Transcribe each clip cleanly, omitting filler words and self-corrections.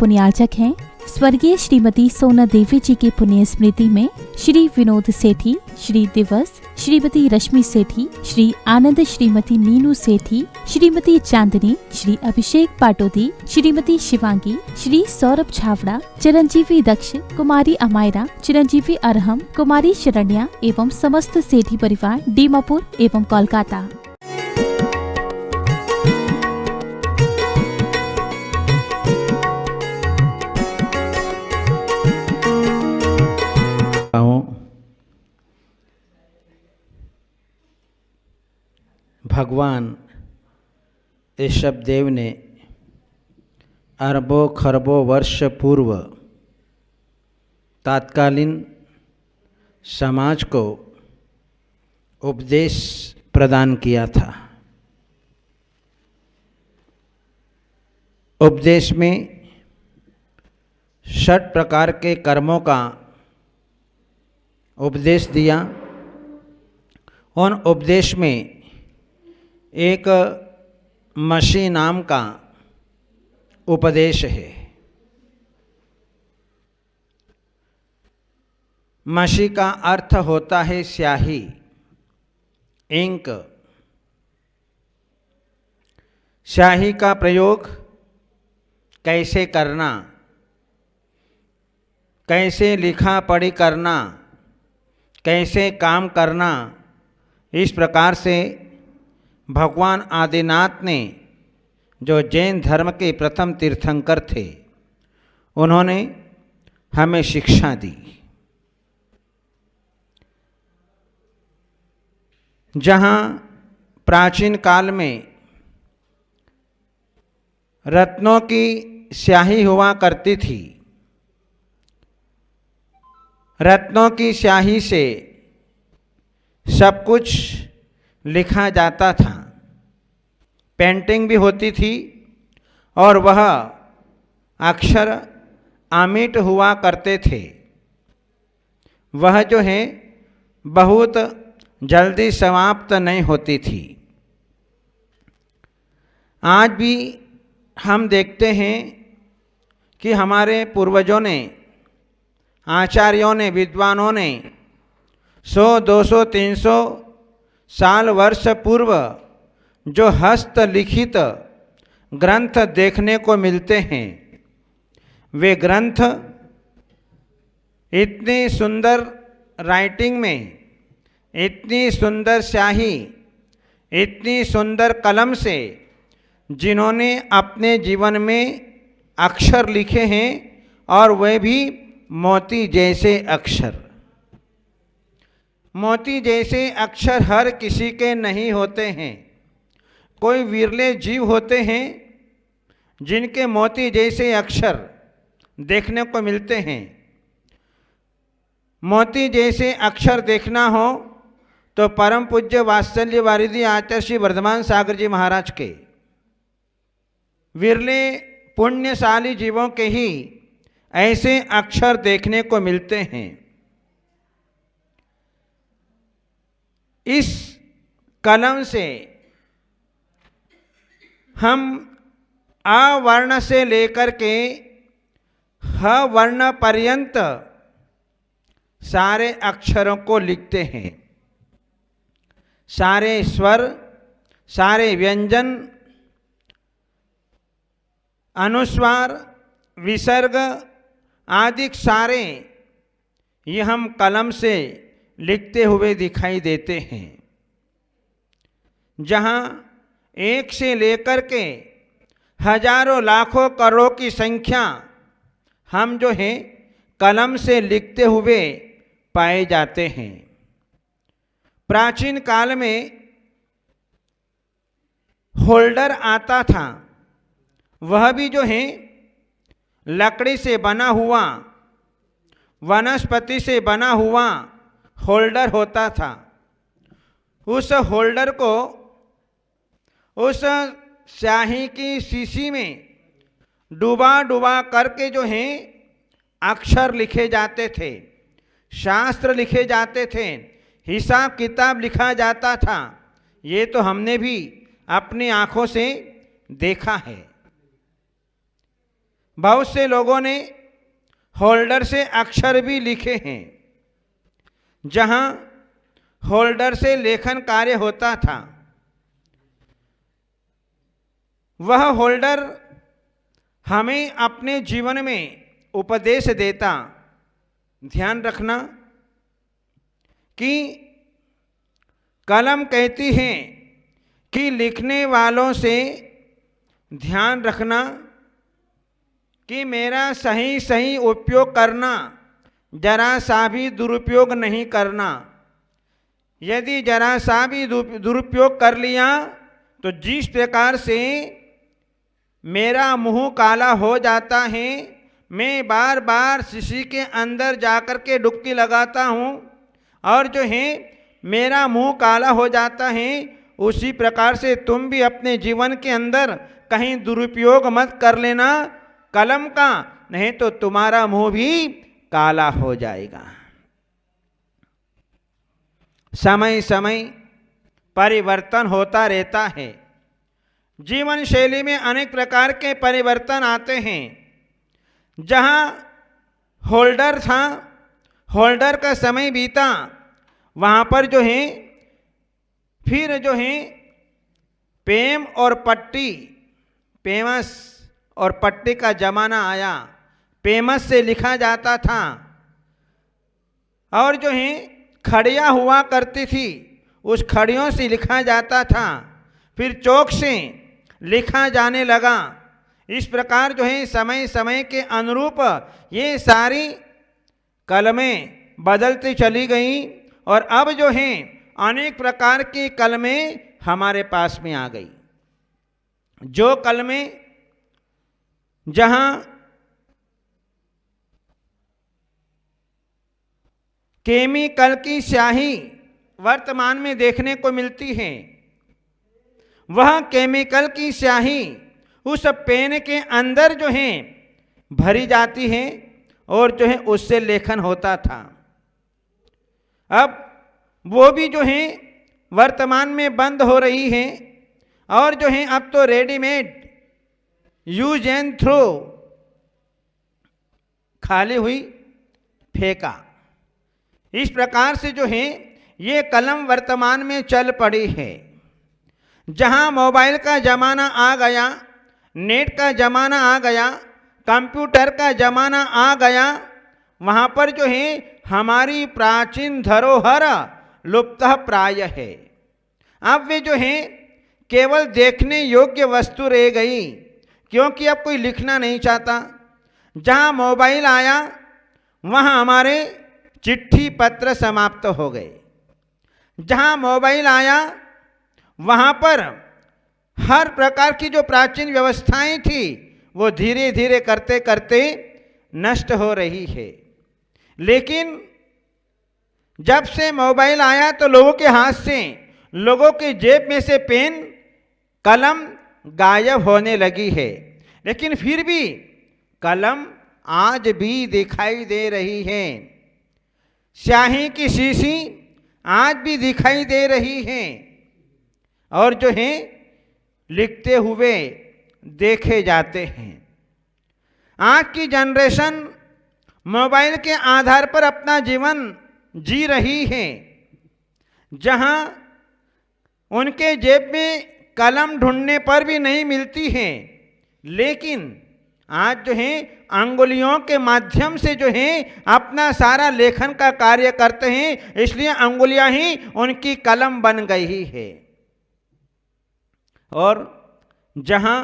पुण्यार्चक हैं स्वर्गीय श्रीमती सोना देवी जी की पुण्य स्मृति में श्री विनोद सेठी, श्री दिवस, श्रीमती रश्मि सेठी, श्री आनंद, श्रीमती नीनू सेठी, श्रीमती चांदनी, श्री अभिषेक पाटोदी, श्रीमती शिवांगी, श्री सौरभ छावड़ा, चिरंजीवी दक्ष, कुमारी अमायरा, चिरंजीवी अरहम, कुमारी शरण्या एवं समस्त सेठी परिवार दीमापुर एवं कोलकाता। भगवान ऋषभदेव ने अरबों खरबों वर्ष पूर्व तत्कालीन समाज को उपदेश प्रदान किया था। उपदेश में 6 प्रकार के कर्मों का उपदेश दिया। उन उपदेश में एक मशी नाम का उपदेश है। मशी का अर्थ होता है स्याही, इंक। स्याही का प्रयोग कैसे करना, कैसे लिखा पढ़ी करना, कैसे काम करना, इस प्रकार से भगवान आदिनाथ ने, जो जैन धर्म के प्रथम तीर्थंकर थे, उन्होंने हमें शिक्षा दी। जहाँ प्राचीन काल में रत्नों की स्याही हुआ करती थी, रत्नों की स्याही से सब कुछ लिखा जाता था, पेंटिंग भी होती थी और वह अक्षर अमिट हुआ करते थे। वह जो है बहुत जल्दी समाप्त नहीं होती थी। आज भी हम देखते हैं कि हमारे पूर्वजों ने, आचार्यों ने, विद्वानों ने 100, 200, 300 साल वर्ष पूर्व जो हस्तलिखित ग्रंथ देखने को मिलते हैं, वे ग्रंथ इतनी सुंदर राइटिंग में, इतनी सुंदर स्याही, इतनी सुंदर कलम से जिन्होंने अपने जीवन में अक्षर लिखे हैं, और वे भी मोती जैसे अक्षर। मोती जैसे अक्षर हर किसी के नहीं होते हैं। कोई विरले जीव होते हैं जिनके मोती जैसे अक्षर देखने को मिलते हैं। मोती जैसे अक्षर देखना हो तो परम पूज्य वात्सल्य वारिधि आचार्य श्री वर्धमान सागर जी महाराज के विरले पुण्यशाली जीवों के ही ऐसे अक्षर देखने को मिलते हैं। इस कलम से हम अ वर्ण से लेकर के ह वर्ण पर्यंत सारे अक्षरों को लिखते हैं। सारे स्वर, सारे व्यंजन, अनुस्वार, विसर्ग आदि सारे ये हम कलम से लिखते हुए दिखाई देते हैं। जहाँ एक से लेकर के हजारों लाखों करोड़ों की संख्या हम जो है कलम से लिखते हुए पाए जाते हैं। प्राचीन काल में होल्डर आता था, वह भी जो है लकड़ी से बना हुआ, वनस्पति से बना हुआ होल्डर होता था। उस होल्डर को उस स्याही की शीशी में डुबा डुबा करके जो है अक्षर लिखे जाते थे, शास्त्र लिखे जाते थे, हिसाब किताब लिखा जाता था। ये तो हमने भी अपनी आँखों से देखा है। बहुत से लोगों ने होल्डर से अक्षर भी लिखे हैं। जहां होल्डर से लेखन कार्य होता था, वह होल्डर हमें अपने जीवन में उपदेश देता। ध्यान रखना कि कलम कहती है कि लिखने वालों से ध्यान रखना कि मेरा सही सही उपयोग करना, जरा सा भी दुरुपयोग नहीं करना। यदि जरा सा भी दुरुपयोग कर लिया तो जिस प्रकार से मेरा मुंह काला हो जाता है, मैं बार बार शीशी के अंदर जाकर के डुबकी लगाता हूँ और जो है मेरा मुंह काला हो जाता है, उसी प्रकार से तुम भी अपने जीवन के अंदर कहीं दुरुपयोग मत कर लेना कलम का, नहीं तो तुम्हारा मुंह भी काला हो जाएगा। समय समय परिवर्तन होता रहता है। जीवन शैली में अनेक प्रकार के परिवर्तन आते हैं। जहां होल्डर था, होल्डर का समय बीता, वहां पर जो है फिर जो है पेम और पट्टी, पेमस और पट्टी का जमाना आया। पेमस से लिखा जाता था और जो है खड़ियाँ हुआ करती थी, उस खड़ियों से लिखा जाता था। फिर चौक से लिखा जाने लगा। इस प्रकार जो है समय समय के अनुरूप ये सारी कलमें बदलती चली गई और अब जो है अनेक प्रकार की कलमें हमारे पास में आ गई। जो कलमें जहां केमिकल की स्याही वर्तमान में देखने को मिलती है, वह केमिकल की स्याही उस पेन के अंदर जो है भरी जाती है और जो है उससे लेखन होता था। अब वो भी जो है वर्तमान में बंद हो रही है और जो है अब तो रेडीमेड यूज एंड थ्रो, खाली हुई फेंका, इस प्रकार से जो है ये कलम वर्तमान में चल पड़ी है। जहां मोबाइल का ज़माना आ गया, नेट का ज़माना आ गया, कंप्यूटर का ज़माना आ गया, वहाँ पर जो है हमारी प्राचीन धरोहर लुप्तः प्राय है। अब वे जो है केवल देखने योग्य वस्तु रह गई, क्योंकि अब कोई लिखना नहीं चाहता। जहाँ मोबाइल आया वहाँ हमारे चिट्ठी पत्र समाप्त हो गए। जहाँ मोबाइल आया वहाँ पर हर प्रकार की जो प्राचीन व्यवस्थाएं थी वो धीरे धीरे करते करते नष्ट हो रही है। लेकिन जब से मोबाइल आया तो लोगों के हाथ से, लोगों के जेब में से पेन कलम गायब होने लगी है। लेकिन फिर भी कलम आज भी दिखाई दे रही है, स्याही की शीशी आज भी दिखाई दे रही है और जो है लिखते हुए देखे जाते हैं। आज की जनरेशन मोबाइल के आधार पर अपना जीवन जी रही है। जहां उनके जेब में कलम ढूंढने पर भी नहीं मिलती है, लेकिन आज जो है अंगुलियों के माध्यम से जो है अपना सारा लेखन का कार्य करते हैं, इसलिए अंगुलियां ही उनकी कलम बन गई है। और जहां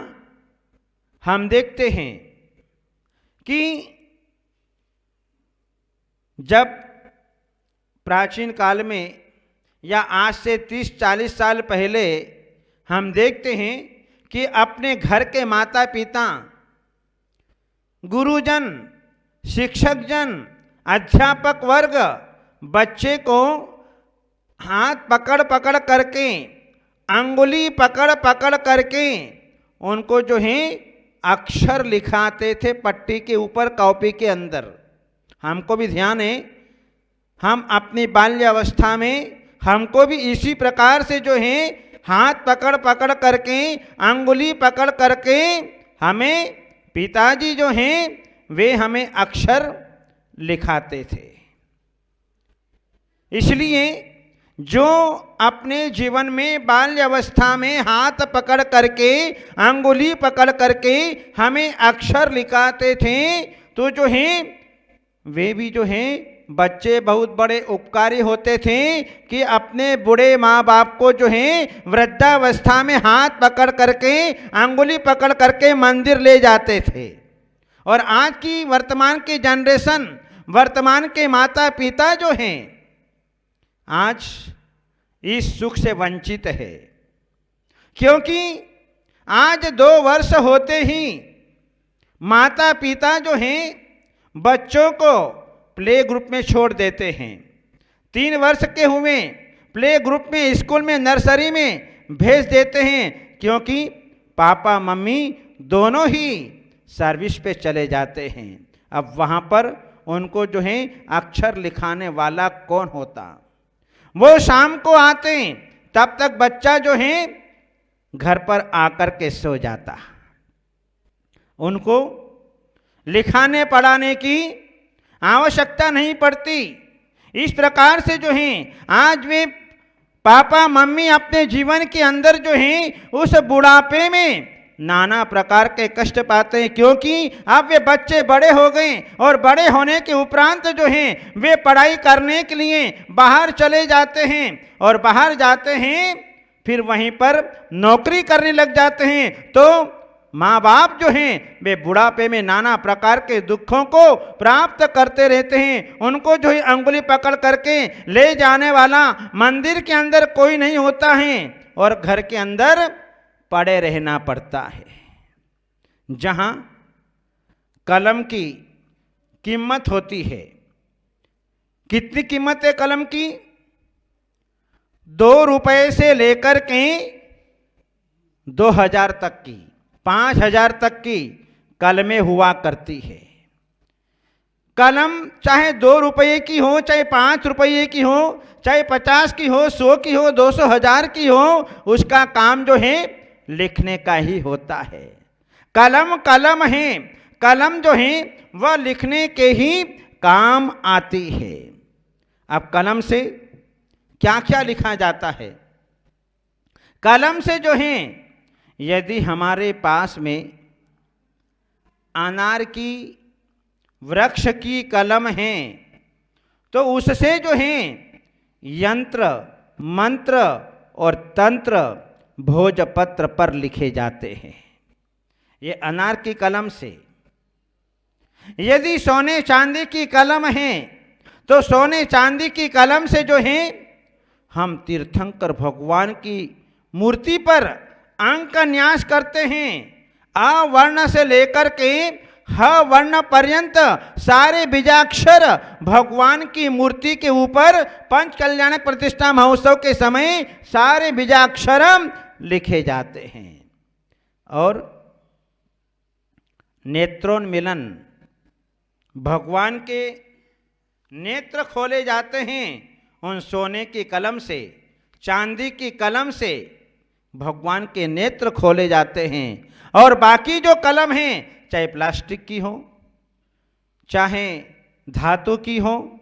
हम देखते हैं कि जब प्राचीन काल में या आज से 30-40 साल पहले हम देखते हैं कि अपने घर के माता पिता, गुरुजन, शिक्षकजन, अध्यापक वर्ग बच्चे को हाथ पकड़ पकड़ करके, अंगुली पकड़ पकड़ करके उनको जो है अक्षर लिखाते थे पट्टी के ऊपर, कॉपी के अंदर। हमको भी ध्यान है, हम अपनी बाल्यावस्था में हमको भी इसी प्रकार से जो है हाथ पकड़ पकड़ करके, अंगुली पकड़ करके हमें पिताजी जो हैं वे हमें अक्षर लिखाते थे। इसलिए जो अपने जीवन में बाल्यावस्था में हाथ पकड़ करके, अंगुली पकड़ करके हमें अक्षर लिखाते थे, तो जो हैं वे भी जो हैं बच्चे बहुत बड़े उपकारी होते थे कि अपने बूढ़े माँ बाप को जो है वृद्धावस्था में हाथ पकड़ करके, अंगुली पकड़ करके मंदिर ले जाते थे। और आज की वर्तमान की जनरेशन, वर्तमान के माता पिता जो हैं आज इस सुख से वंचित है, क्योंकि आज 2 वर्ष होते ही माता पिता जो हैं बच्चों को प्ले ग्रुप में छोड़ देते हैं। 3 वर्ष के हुए प्ले ग्रुप में, स्कूल में, नर्सरी में भेज देते हैं, क्योंकि पापा मम्मी दोनों ही सर्विस पे चले जाते हैं। अब वहाँ पर उनको जो है अक्षर लिखाने वाला कौन होता? वो शाम को आते हैं, तब तक बच्चा जो है घर पर आकर के सो जाता। उनको लिखाने पढ़ाने की आवश्यकता नहीं पड़ती। इस प्रकार से जो है आज वे पापा मम्मी अपने जीवन के अंदर जो है उस बुढ़ापे में नाना प्रकार के कष्ट पाते हैं, क्योंकि अब वे बच्चे बड़े हो गए और बड़े होने के उपरांत जो हैं वे पढ़ाई करने के लिए बाहर चले जाते हैं और बाहर जाते हैं फिर वहीं पर नौकरी करने लग जाते हैं। तो माँ बाप जो हैं वे बुढ़ापे में नाना प्रकार के दुखों को प्राप्त करते रहते हैं। उनको जो है अंगुली पकड़ करके ले जाने वाला मंदिर के अंदर कोई नहीं होता है और घर के अंदर पड़े रहना पड़ता है। जहाँ कलम की कीमत होती है, कितनी कीमत है कलम की? 2 रुपये से लेकर के 2000 तक की, 5000 तक की कलमें हुआ करती है। कलम चाहे 2 रुपये की हो, चाहे 5 रुपये की हो, चाहे 50 की हो, 100 की हो, 200, 1000 की हो, उसका काम जो है लिखने का ही होता है। कलम कलम है, कलम जो है वह लिखने के ही काम आती है। अब कलम से क्या क्या लिखा जाता है? कलम से जो है यदि हमारे पास में अनार की वृक्ष की कलम है तो उससे जो है यंत्र, मंत्र और तंत्र भोजपत्र पर लिखे जाते हैं। ये अनार की कलम से। यदि सोने चांदी की कलम है तो सोने चांदी की कलम से जो है हम तीर्थंकर भगवान की मूर्ति पर अंक न्यास करते हैं। अ वर्ण से लेकर के ह वर्ण पर्यंत सारे बीजाक्षर भगवान की मूर्ति के ऊपर पंच कल्याणक प्रतिष्ठा महोत्सव के समय सारे बीजाक्षर लिखे जाते हैं। और नेत्रोन्मिलन, भगवान के नेत्र खोले जाते हैं उन सोने की कलम से, चांदी की कलम से भगवान के नेत्र खोले जाते हैं। और बाकी जो कलम हैं, चाहे प्लास्टिक की हो, चाहे धातु की हो,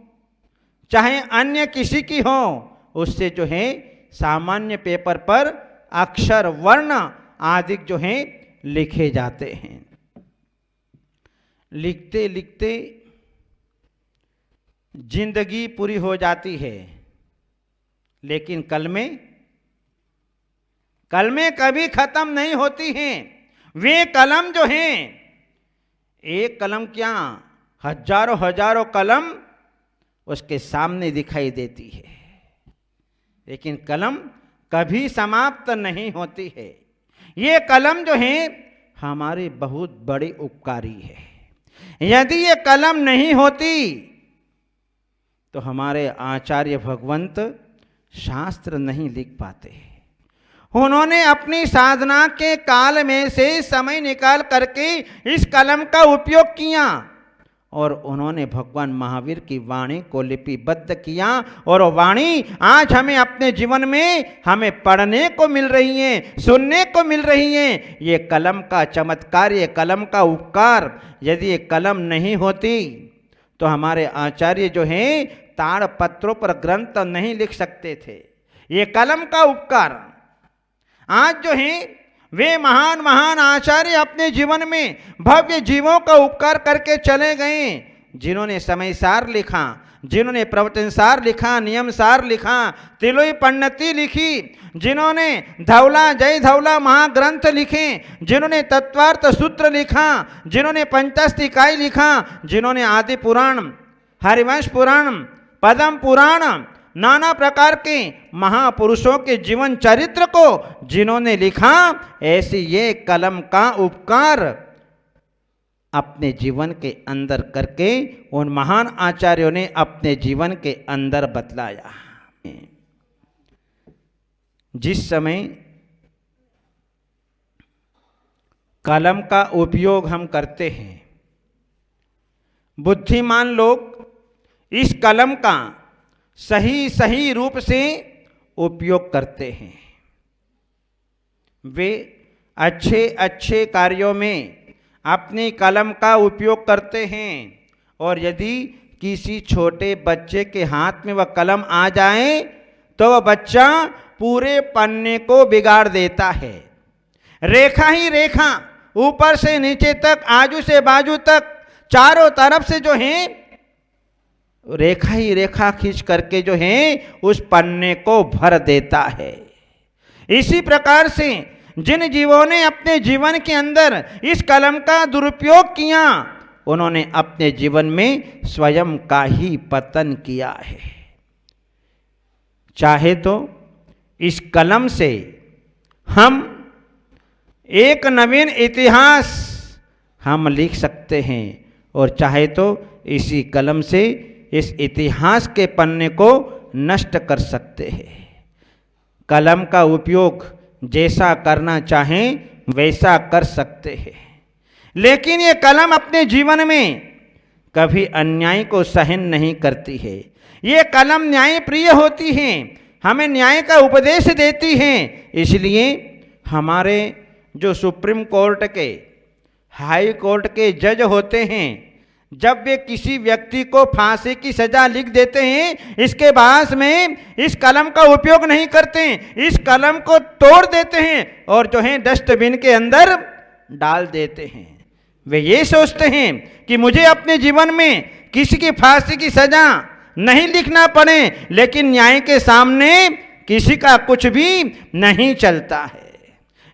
चाहे अन्य किसी की हो, उससे जो है सामान्य पेपर पर अक्षर, वर्ण आदि जो हैं लिखे जाते हैं। लिखते लिखते जिंदगी पूरी हो जाती है, लेकिन कलमें कभी खत्म नहीं होती हैं। वे कलम जो हैं, एक कलम क्या हजारों हजारों कलम उसके सामने दिखाई देती है, लेकिन कलम कभी समाप्त नहीं होती है। ये कलम जो है हमारी बहुत बड़ी उपकारी है। यदि ये कलम नहीं होती तो हमारे आचार्य भगवंत शास्त्र नहीं लिख पाते। उन्होंने अपनी साधना के काल में से समय निकाल करके इस कलम का उपयोग किया और उन्होंने भगवान महावीर की वाणी को लिपिबद्ध किया और वाणी आज हमें अपने जीवन में हमें पढ़ने को मिल रही है, सुनने को मिल रही है। ये कलम का चमत्कार, ये कलम का उपकार। यदि ये कलम नहीं होती तो हमारे आचार्य जो हैं ताड़ पत्रों पर ग्रंथ नहीं लिख सकते थे। ये कलम का उपकार। आज जो है वे महान महान आचार्य अपने जीवन में भव्य जीवों का उपकार करके चले गए, जिन्होंने समयसार लिखा, जिन्होंने प्रवचनसार लिखा, नियमसार लिखा, तिलोई पन्नति लिखी, जिन्होंने धौला जय धौला महाग्रंथ लिखे, जिन्होंने तत्वार्थ सूत्र लिखा, जिन्होंने पंचस्तिकाई लिखा, जिन्होंने आदि पुराण, हरिवंश पुराण, पद्म पुराण, नाना प्रकार के महापुरुषों के जीवन चरित्र को जिन्होंने लिखा, ऐसी ये कलम का उपकार अपने जीवन के अंदर करके उन महान आचार्यों ने अपने जीवन के अंदर बतलाया। जिस समय कलम का उपयोग हम करते हैं, बुद्धिमान लोग इस कलम का सही सही रूप से उपयोग करते हैं। वे अच्छे अच्छे कार्यों में अपनी कलम का उपयोग करते हैं और यदि किसी छोटे बच्चे के हाथ में वह कलम आ जाए तो वह बच्चा पूरे पन्ने को बिगाड़ देता है। रेखा ही रेखा, ऊपर से नीचे तक, आजू से बाजू तक, चारों तरफ से जो है रेखा ही रेखा खींच करके जो है उस पन्ने को भर देता है। इसी प्रकार से जिन जीवों ने अपने जीवन के अंदर इस कलम का दुरुपयोग किया, उन्होंने अपने जीवन में स्वयं का ही पतन किया है। चाहे तो इस कलम से हम एक नवीन इतिहास हम लिख सकते हैं और चाहे तो इसी कलम से इस इतिहास के पन्ने को नष्ट कर सकते हैं। कलम का उपयोग जैसा करना चाहें वैसा कर सकते हैं, लेकिन ये कलम अपने जीवन में कभी अन्याय को सहन नहीं करती है। ये कलम न्याय प्रिय होती है, हमें न्याय का उपदेश देती है। इसलिए हमारे जो सुप्रीम कोर्ट के, हाई कोर्ट के जज होते हैं, जब वे किसी व्यक्ति को फांसी की सजा लिख देते हैं, इसके बाद में इस कलम का उपयोग नहीं करते, इस कलम को तोड़ देते हैं और जो है डस्टबिन के अंदर डाल देते हैं। वे ये सोचते हैं कि मुझे अपने जीवन में किसी की फांसी की सजा नहीं लिखना पड़े, लेकिन न्याय के सामने किसी का कुछ भी नहीं चलता है।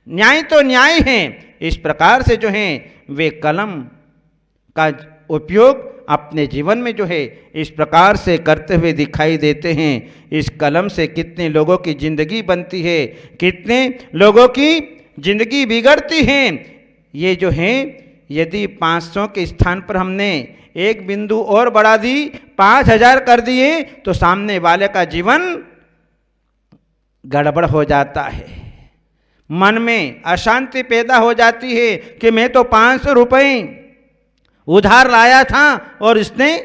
न्याय तो न्याय है। इस प्रकार से जो है वे कलम का उपयोग अपने जीवन में जो है इस प्रकार से करते हुए दिखाई देते हैं। इस कलम से कितने लोगों की जिंदगी बनती है, कितने लोगों की जिंदगी बिगड़ती है। ये जो है यदि 500 के स्थान पर हमने एक बिंदु और बढ़ा दी, 5000 कर दिए, तो सामने वाले का जीवन गड़बड़ हो जाता है। मन में अशांति पैदा हो जाती है कि मैं तो 500 रुपये उधार लाया था और इसने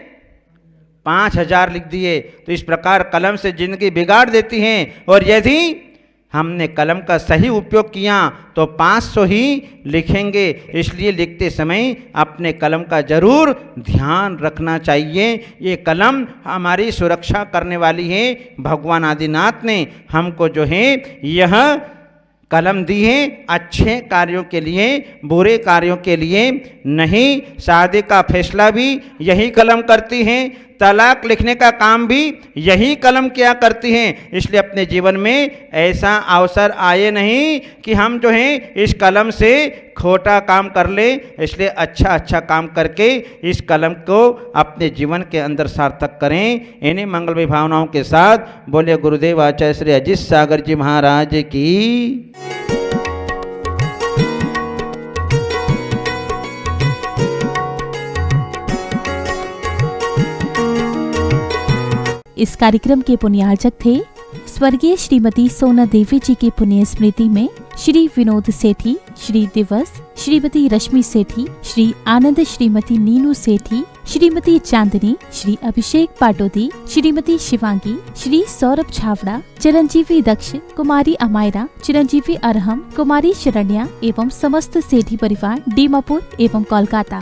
5000 लिख दिए। तो इस प्रकार कलम से जिंदगी बिगाड़ देती हैं। और यदि हमने कलम का सही उपयोग किया तो 500 ही लिखेंगे। इसलिए लिखते समय अपने कलम का जरूर ध्यान रखना चाहिए। ये कलम हमारी सुरक्षा करने वाली है। भगवान आदिनाथ ने हमको जो है यह कलम दी है अच्छे कार्यों के लिए, बुरे कार्यों के लिए नहीं। शादी का फैसला भी यही कलम करती है, तलाक लिखने का काम भी यही कलम किया करती है। इसलिए अपने जीवन में ऐसा अवसर आए नहीं कि हम जो है इस कलम से खोटा काम कर ले। इसलिए अच्छा अच्छा काम करके इस कलम को अपने जीवन के अंदर सार्थक करें। इन्हीं मंगलमय भावनाओं के साथ बोले गुरुदेव आचार्य श्री अजीत सागर जी महाराज की। इस कार्यक्रम के पुण्यार्चक थे स्वर्गीय श्रीमती सोना देवी जी की पुण्य स्मृति में श्री विनोद सेठी, श्री दिवस, श्रीमती रश्मि सेठी, श्री आनंद श्रीमती नीनू सेठी, श्रीमती चांदनी, श्री अभिषेक पाटोदी, श्रीमती शिवांगी, श्री सौरभ छावड़ा, चिरंजीवी दक्ष, कुमारी अमायरा, चिरंजीवी अरहम, कुमारी शरण्या एवं समस्त सेठी परिवार डीमापुर एवं कोलकाता।